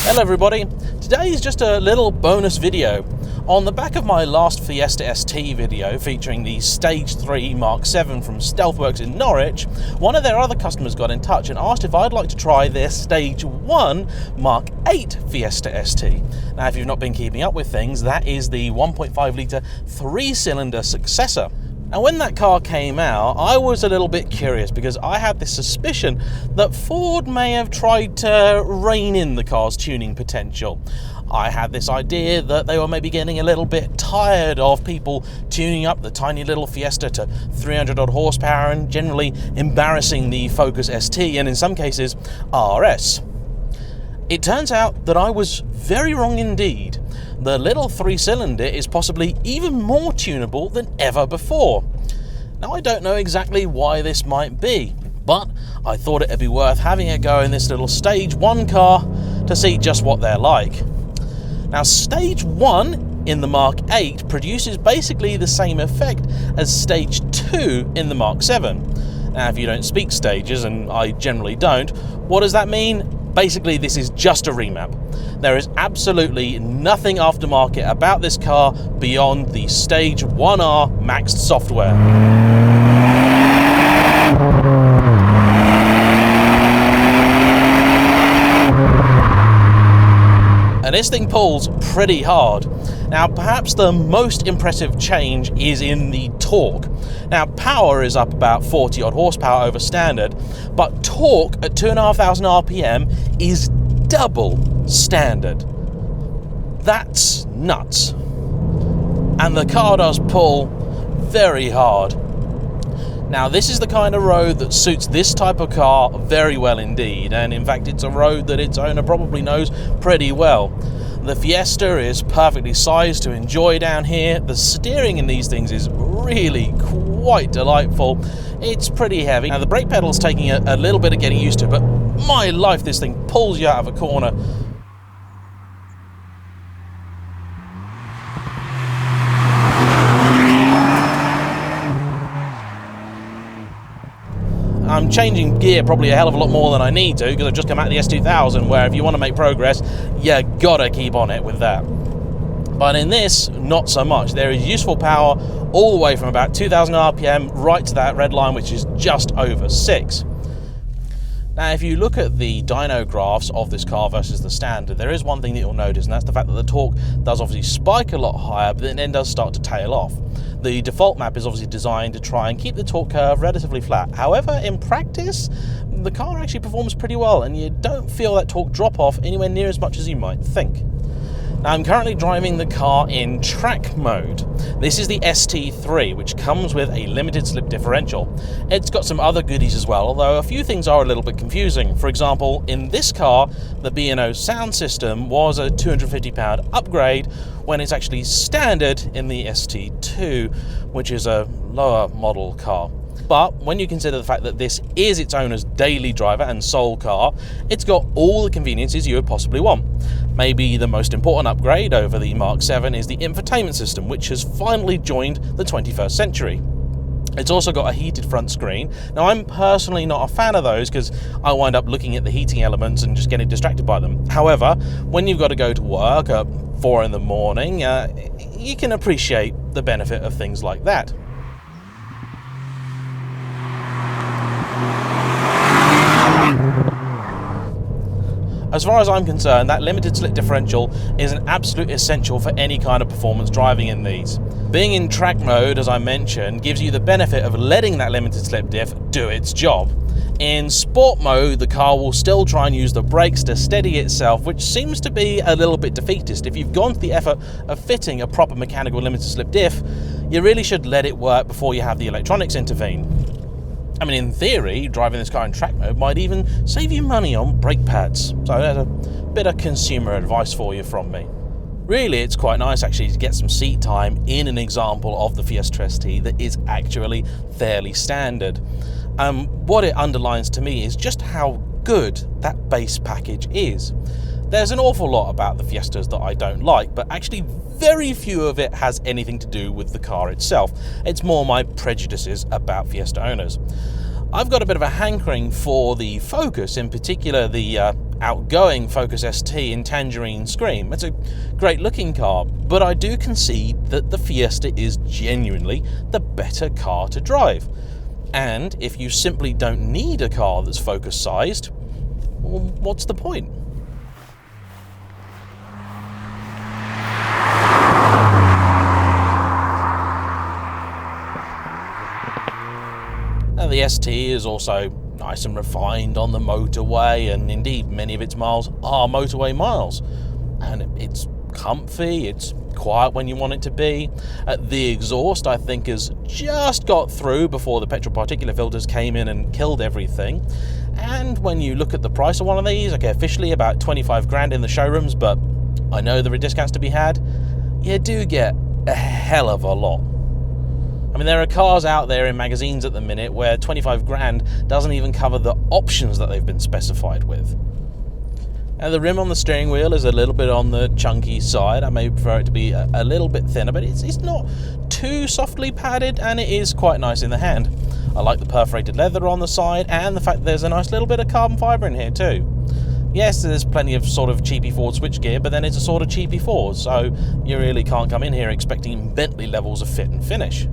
Hello everybody, today is just a little bonus video. On the back of my last Fiesta ST video featuring the Stage 3 Mark 7 from Stealthworks in Norwich, one of their other customers got in touch and asked if I'd like to try their Stage 1 Mark 8 Fiesta ST. Now if you've not been keeping up with things, that is the 1.5 litre 3-cylinder successor. And when that car came out, I was a little bit curious because I had this suspicion that Ford may have tried to rein in the car's tuning potential. I had this idea that they were maybe getting a little bit tired of people tuning up the tiny little Fiesta to 300 odd horsepower and generally embarrassing the Focus ST and in some cases RS. It turns out that I was very wrong indeed. The little 3-cylinder is possibly even more tunable than ever before. Now I don't know exactly why this might be, but I thought it'd be worth having a go in this little Stage 1 car to see just what they're like. Now Stage 1 in the Mark 8 produces basically the same effect as Stage 2 in the Mark 7. Now if you don't speak stages, and I generally don't, what does that mean? Basically, this is just a remap. There is absolutely nothing aftermarket about this car beyond the Stage 1R MaxD software. And this thing pulls pretty hard. Now, perhaps the most impressive change is in the torque. Now, power is up about 40 odd horsepower over standard, but torque at 2,500 RPM is double standard. That's nuts. And the car does pull very hard. Now, this is the kind of road that suits this type of car very well indeed, and in fact it's a road that its owner probably knows pretty well. The Fiesta is perfectly sized to enjoy down here. The steering in these things is really quite delightful. It's pretty heavy. Now the brake pedal's taking a little bit of getting used to, but my life, this thing pulls you out of a corner. I'm changing gear probably a hell of a lot more than I need to because I've just come out of the S2000 where if you want to make progress, you gotta keep on it with that. But in this, not so much. There is useful power all the way from about 2,000 RPM right to that red line, which is just over 6. Now, if you look at the dyno graphs of this car versus the standard, there is one thing that you'll notice, and that's the fact that the torque does obviously spike a lot higher, but then does start to tail off. The default map is obviously designed to try and keep the torque curve relatively flat. However, in practice, the car actually performs pretty well, and you don't feel that torque drop off anywhere near as much as you might think. Now, I'm currently driving the car in track mode. This is the ST3, which comes with a limited slip differential. It's got some other goodies as well, although a few things are a little bit confusing. For example, in this car, the B&O sound system was a £250 upgrade when it's actually standard in the ST2, which is a lower model car. But when you consider the fact that this is its owner's daily driver and sole car, it's got all the conveniences you would possibly want. Maybe the most important upgrade over the Mark 7 is the infotainment system, which has finally joined the 21st century. It's also got a heated front screen. Now, I'm personally not a fan of those because I wind up looking at the heating elements and just getting distracted by them. However, when you've got to go to work at 4 in the morning, you can appreciate the benefit of things like that. As far as I'm concerned, that limited slip differential is an absolute essential for any kind of performance driving in these. Being in track mode, as I mentioned, gives you the benefit of letting that limited slip diff do its job. In sport mode, the car will still try and use the brakes to steady itself, which seems to be a little bit defeatist. If you've gone to the effort of fitting a proper mechanical limited slip diff, you really should let it work before you have the electronics intervene. I mean, in theory, driving this car in track mode might even save you money on brake pads. So there's a bit of consumer advice for you from me. Really, it's quite nice actually to get some seat time in an example of the Fiesta ST that is actually fairly standard. What it underlines to me is just how good that base package is. There's an awful lot about the Fiestas that I don't like, but actually very few of it has anything to do with the car itself. It's more my prejudices about Fiesta owners. I've got a bit of a hankering for the Focus, in particular the outgoing Focus ST in Tangerine Scream. It's a great looking car, but I do concede that the Fiesta is genuinely the better car to drive. And if you simply don't need a car that's Focus sized, well, what's the point? Now, the ST is also nice and refined on the motorway, and indeed many of its miles are motorway miles, and it's comfy, it's quiet when you want it to be. The exhaust, I think, has just got through before the petrol particulate filters came in and killed everything. And when you look at the price of one of these, okay, officially about 25 grand in the showrooms, but I know there are discounts to be had, you do get a hell of a lot. I mean, there are cars out there in magazines at the minute where 25 grand doesn't even cover the options that they've been specified with. Now, the rim on the steering wheel is a little bit on the chunky side. I may prefer it to be a little bit thinner, but it's not too softly padded, and it is quite nice in the hand. I like the perforated leather on the side, and the fact that there's a nice little bit of carbon fibre in here too. Yes, there's plenty of sort of cheapy Ford switchgear, but then it's a sort of cheapy Ford, so you really can't come in here expecting Bentley levels of fit and finish.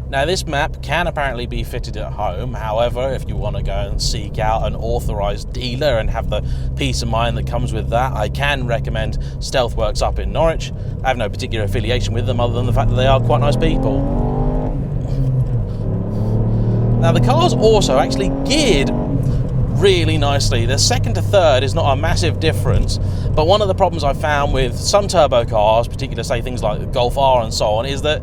Now, this map can apparently be fitted at home. However, if you want to go and seek out an authorised dealer and have the peace of mind that comes with that, I can recommend Stealthworks up in Norwich. I have no particular affiliation with them other than the fact that they are quite nice people. Now, the car's also actually geared really nicely. The second to third is not a massive difference, but one of the problems I found with some turbo cars, particularly say things like the Golf R and so on, is that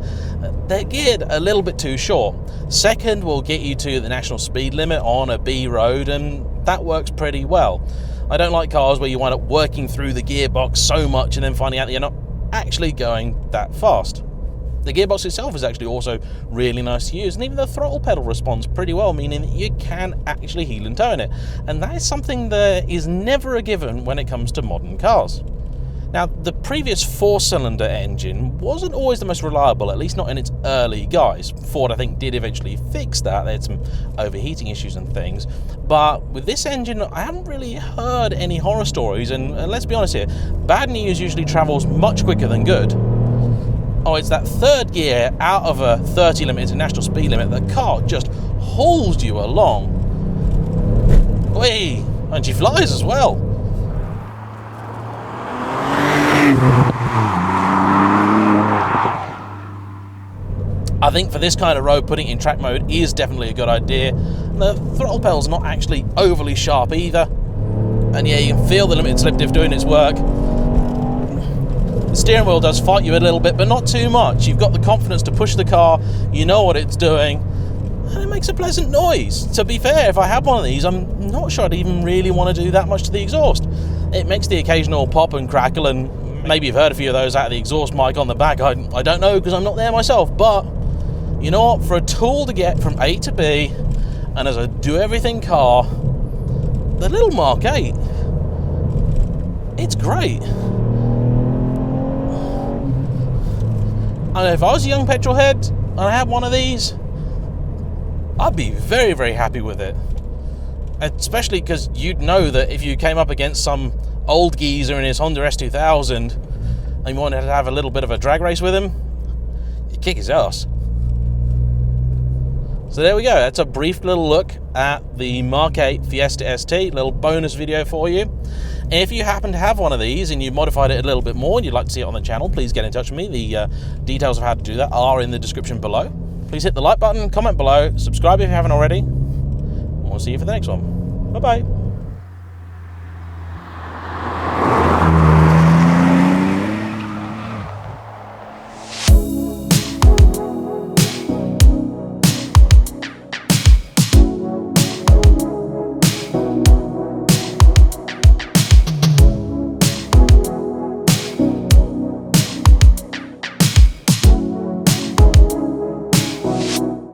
they're geared a little bit too short. Second will get you to the national speed limit on a B road, and that works pretty well. I don't like cars where you wind up working through the gearbox so much and then finding out that you're not actually going that fast. The gearbox itself is actually also really nice to use, and even the throttle pedal responds pretty well, meaning that you can actually heel and toe in it. And that is something that is never a given when it comes to modern cars. Now, the previous 4-cylinder engine wasn't always the most reliable, at least not in its early guise. Ford, I think, did eventually fix that. They had some overheating issues and things. But with this engine, I haven't really heard any horror stories, and let's be honest here, bad news usually travels much quicker than good. Oh, it's that third gear out of a 30 limit international speed limit. The car just hauls you along. Whee! And she flies as well. I think for this kind of road, putting it in track mode is definitely a good idea. The throttle pedal's not actually overly sharp either. And yeah, you can feel the limited slip diff doing its work. The steering wheel does fight you a little bit, but not too much. You've got the confidence to push the car, you know what it's doing, and it makes a pleasant noise. To be fair, if I had one of these, I'm not sure I'd even really want to do that much to the exhaust. It makes the occasional pop and crackle, and maybe you've heard a few of those out of the exhaust mic on the back. I don't know, because I'm not there myself, but you know what? For a tool to get from A to B, and as a do-everything car, the little Mk8, it's great. And if I was a young petrol head and I had one of these, I'd be very, very happy with it. Especially because you'd know that if you came up against some old geezer in his Honda S2000 and you wanted to have a little bit of a drag race with him, you'd kick his ass. So there we go. That's a brief little look at the Mk8 Fiesta ST, little bonus video for you. If you happen to have one of these and you've modified it a little bit more and you'd like to see it on the channel, please get in touch with me. The details of how to do that are in the description below. Please hit the like button, comment below, subscribe if you haven't already. We'll see you for the next one. Bye-bye.